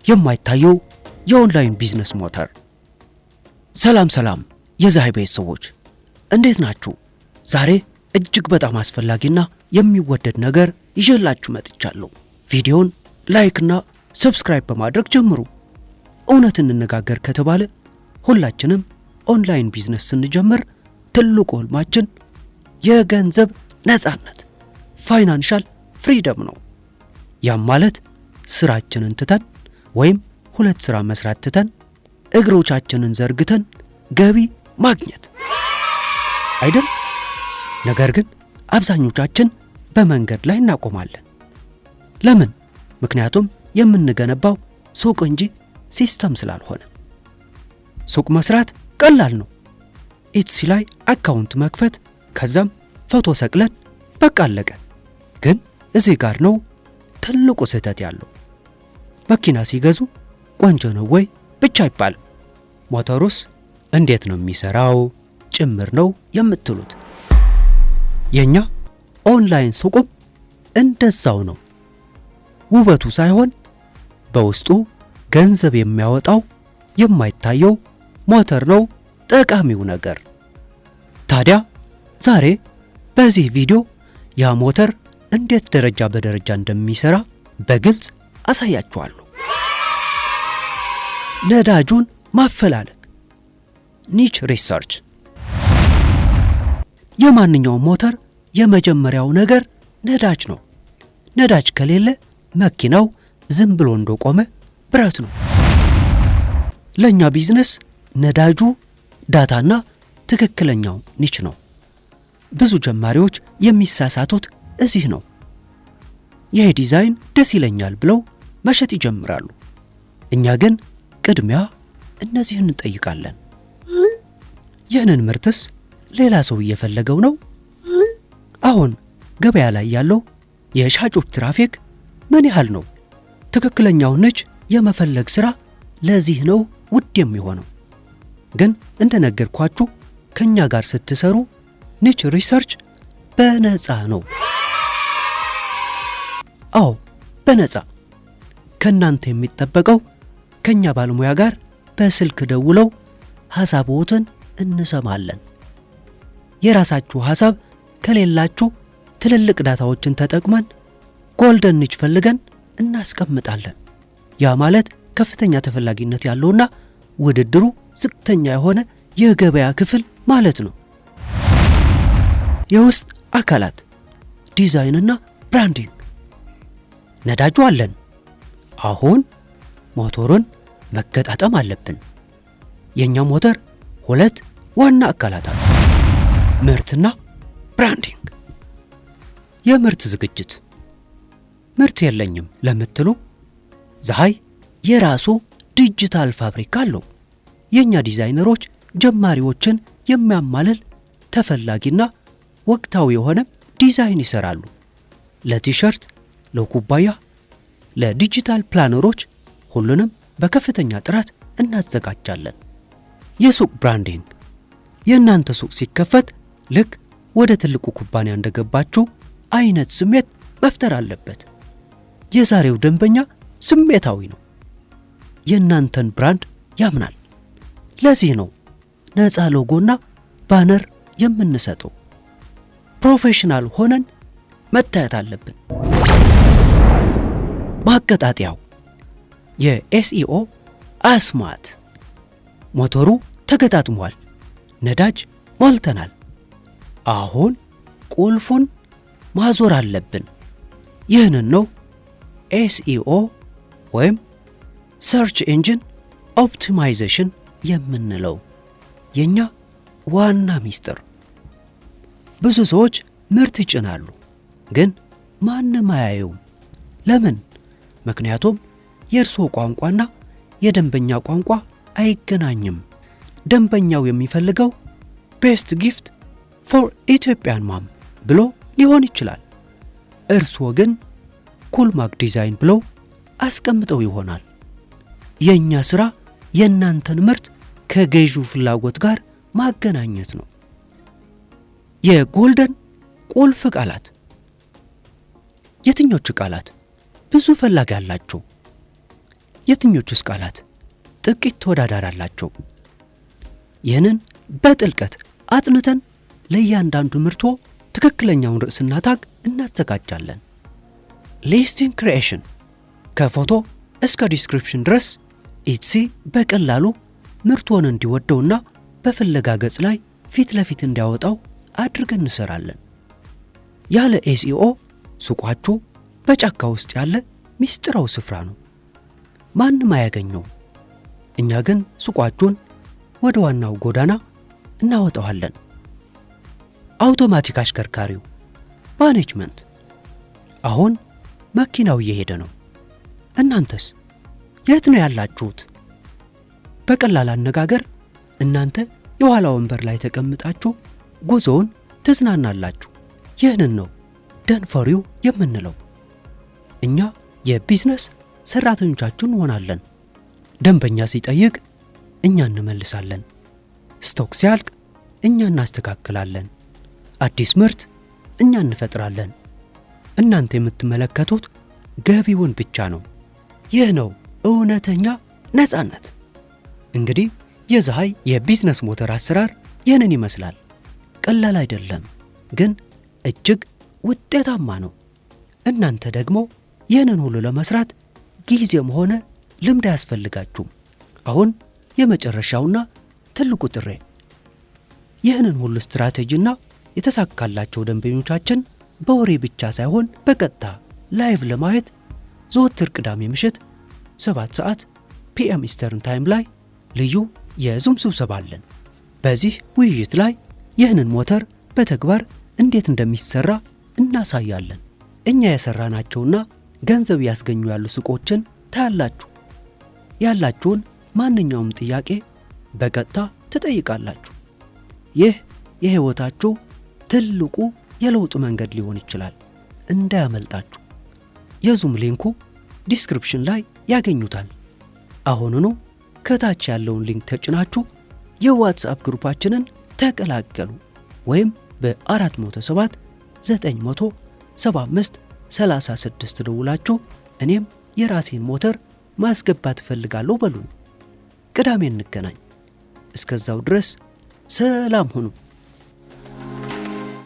የማይታየው የኦንላይን ቢዝነስ ሞተር። ሰላም የዛይ ቤተሰቦች እንዴት ናችሁ? ዛሬ እጅግ በጣም አስፈላጊና የሚወደድ ነገር ይዤላችሁ መጥቻለሁ። ቪዲዮን ላይክና ሰብስክራይብ በማድረግ ጀምሩ። እውነት እንነጋገር ከተባለ ሁላችንም ኦንላይን ቢዝነስ ስንጀምር ትልቁ ህልማችን የገንዘብ ነፃነት ፋይናንሻል ፍሪደም ነው። ያም ማለት ስራችንን ትተን ወይም ሁለት ስራ መስራት ትተን እግሮቻችንን ዘርግተን ገቢ ማግኘት አይደል? ነገር ግን አብዛኞቻችን በመንገድ ላይ እናቆማለን። ለምን? ምክንያቱም የምንገነባው ሱቅ እንጂ ሲስተም ስላልሆነ። ሱቅ መስራት ቀላል ነው። ኢትሲ ላይ አካውንት መክፈት፣ ከዛም ፎቶ ሰቅለን በቃ አለቀ። ግን እዚህ ጋር ነው ትልቁ ስህተት ያለው። መኪና ሲገዙ ቆንጆ ነው ወይ ብቻ አይባልም። ሞተሩስ እንዴት ነው የሚሰራው ጭምር ነው የምትሉት። የኛ ኦንላይን ሱቁም እንደዛው ነው። ውበቱ ሳይሆን በውስጡ ገንዘብ የሚያወጣው የማይታየው ሞተር ነው ጠቃሚው ነገር። ታዲያ ዛሬ በዚህ ቪዲዮ ያ ሞተር እንዴት ደረጃ በደረጃ እንደሚሰራ በግልጽ አሳያችኋለሁ። ነዳጁን ማፈላለግ ኒች ሪሰርች። የማንኛውም ሞተር የመጀመሪያው ነገር ነዳጅ ነው። ነዳጅ ከሌለ መኪናው ዝም ብሎ እንደቆመ ብረት ነው። ለኛ ቢዝነስ ነዳጁ ዳታና ትክክለኛው ኒች ነው። ብዙ ጀማሪዎች የሚሳሳቱት እዚህ ነው። ይሄ ዲዛይን ደስ ይለኛል ብለው መሸጥ ይጀምራሉ። እኛ ግን ቅድሚያ እነዚህን እንጠይቃለን። ይህንን ምርትስ ሌላ ሰው እየፈለገው ነው? አሁን ገበያ ላይ ያለው የሻጮች ትራፊክ ምን ያህል ነው? ትክክለኛውን ኒች የመፈለግ ሥራ ለዚህ ነው ውድ የሚሆነው። ግን እንደነገርኳችሁ ከኛ ጋር ስትሰሩ ኒች ሪሰርች በነፃ ነው። አዎ በነፃ። ከናንተ የሚጠበቀው ከኛ ባለሙያ ጋር በስልክ ደውለው ሐሳቦትን እንሰማለን። የራሳችሁ ሐሳብ ከሌላችሁ ትልልቅ ዳታዎችን ተጠቅመን ጎልደን ኒች ፈልገን እናስቀምጣለን። ያ ማለት ከፍተኛ ተፈላጊነት ያለውና ውድድሩ ዝቅተኛ የሆነ የገበያ ክፍል ማለት ነው። የውስጥ አካላት ዲዛይንና ብራንዲንግ። ነዳጁ አለን። አሁን ሞተሩን መገጣጠም አለብን። የኛ ሞተር ሁለት ዋና አካላት አሉ፣ ምርትና ብራንዲንግ። የምርት ዝግጅት። ምርት የለኝም ለምትሉ ዛይ የራሱ ዲጂታል ፋብሪካ አለው። የኛ ዲዛይነሮች ጀማሪዎችን የሚያማልል ተፈላጊና ወቅታዊ የሆነ ዲዛይን ይሰራሉ። ለቲሸርት፣ ለኩባያ፣ ለዲጂታል ፕላነሮች ሁሉንም በከፍተኛ ጥራት እናዘጋጃለን። የሱቅ ብራንዲንግ። የእናንተ ሱቅ ሲከፈት ልክ ወደ ትልቁ ኩባንያ እንደገባችሁ አይነት ስሜት መፍጠር አለበት። የዛሬው ደንበኛ ስሜታዊ ነው፣ የእናንተን ብራንድ ያምናል። ለዚህ ነው ነፃ ሎጎና ባነር የምንሰጠው። ፕሮፌሽናል ሆነን መታየት አለብን። ማቀጣጠያው የኤስኢኦ አስማት። ሞተሩ ተገጣጥሟል፣ ነዳጅ ሞልተናል። አሁን ቁልፉን ማዞር አለብን። ይህንን ነው ኤስኢኦ ወይም ሰርች ኢንጂን ኦፕቲማይዜሽን የምንለው። የኛ ዋና ሚስጥር። ብዙ ሰዎች ምርት ይጭናሉ፣ ግን ማንም አያየውም። ለምን? ምክንያቱም የእርስዎ ቋንቋና የደንበኛ ቋንቋ አይገናኝም። ደንበኛው የሚፈልገው ቤስት ጊፍት ፎር ኢትዮጵያን ማም ብሎ ሊሆን ይችላል። እርስዎ ግን ኩልማግ ዲዛይን ብለው አስቀምጠው ይሆናል። የኛ ሥራ የእናንተን ምርት ከገዢው ፍላጎት ጋር ማገናኘት ነው። የጎልደን ቁልፍ ቃላት። የትኞቹ ቃላት ብዙ ፈላጊ አላቸው? የትኞቹስ ቃላት ጥቂት ተወዳዳሪ አላቸው? ይህንን በጥልቀት አጥንተን ለእያንዳንዱ ምርቶ ትክክለኛውን ርዕስና ታግ እናዘጋጃለን። ሊስቲንግ ክሪኤሽን ከፎቶ እስከ ዲስክሪፕሽን ድረስ ኢትሲ በቀላሉ ምርቶን እንዲወደውና በፍለጋ ገጽ ላይ ፊት ለፊት እንዲያወጣው አድርገን እንሰራለን። ያለ ኤስኢኦ ሱቃችሁ በጫካ ውስጥ ያለ ሚስጥራው ስፍራ ነው። ማንም አያገኘው። እኛ ግን ሱቃችሁን ወደ ዋናው ጎዳና እናወጣዋለን። አውቶማቲክ አሽከርካሪው ማኔጅመንት አሁን መኪናው እየሄደ ነው። እናንተስ የት ነው ያላችሁት? በቀላል አነጋገር እናንተ የኋላ ወንበር ላይ ተቀምጣችሁ ጉዞውን ትዝናናላችሁ። ይህንን ነው ደንፈሪው የምንለው። እኛ የቢዝነስ ሰራተኞቻችን እንሆናለን። ደንበኛ ሲጠይቅ እኛ እንመልሳለን። ስቶክ ሲያልቅ እኛ እናስተካክላለን። አዲስ ምርት እኛ እንፈጥራለን። እናንተ የምትመለከቱት ገቢውን ብቻ ነው። ይህ ነው እውነተኛ ነፃነት። እንግዲህ የፀሐይ የቢዝነስ ሞተር አሰራር ይህንን ይመስላል። ቀላል አይደለም፣ ግን እጅግ ውጤታማ ነው። እናንተ ደግሞ ይህንን ሁሉ ለመስራት ጊዜም ሆነ ልምድ አያስፈልጋችሁም። አሁን የመጨረሻውና ትልቁ ጥሬ ይህንን ሁሉ ስትራቴጂና የተሳካላቸው ደንበኞቻችን በወሬ ብቻ ሳይሆን በቀጥታ ላይቭ ለማየት ዘወትር ቅዳሜ ምሽት 7 ሰዓት ፒኤም ኢስተርን ታይም ላይ ልዩ የዙም ስብሰባ አለን። በዚህ ውይይት ላይ ይህንን ሞተር በተግባር እንዴት እንደሚሰራ እናሳያለን። እኛ የሰራናቸውና ገንዘብ ያስገኙ ያሉ ሱቆችን ታያላችሁ። ያላችሁን ማንኛውም ጥያቄ በቀጥታ ትጠይቃላችሁ። ይህ የህይወታችሁ ትልቁ የለውጥ መንገድ ሊሆን ይችላል። እንዳያመልጣችሁ። የዙም ሊንኩ ዲስክሪፕሽን ላይ ያገኙታል። አሁኑኑ ከታች ያለውን ሊንክ ተጭናችሁ የዋትስአፕ ግሩፓችንን ተቀላቀሉ ወይም በ407 975 36 ደውላችሁ እኔም የራሴን ሞተር ማስገባት እፈልጋለሁ በሉን። ቅዳሜ እንገናኝ። እስከዛው ድረስ ሰላም ሁኑ።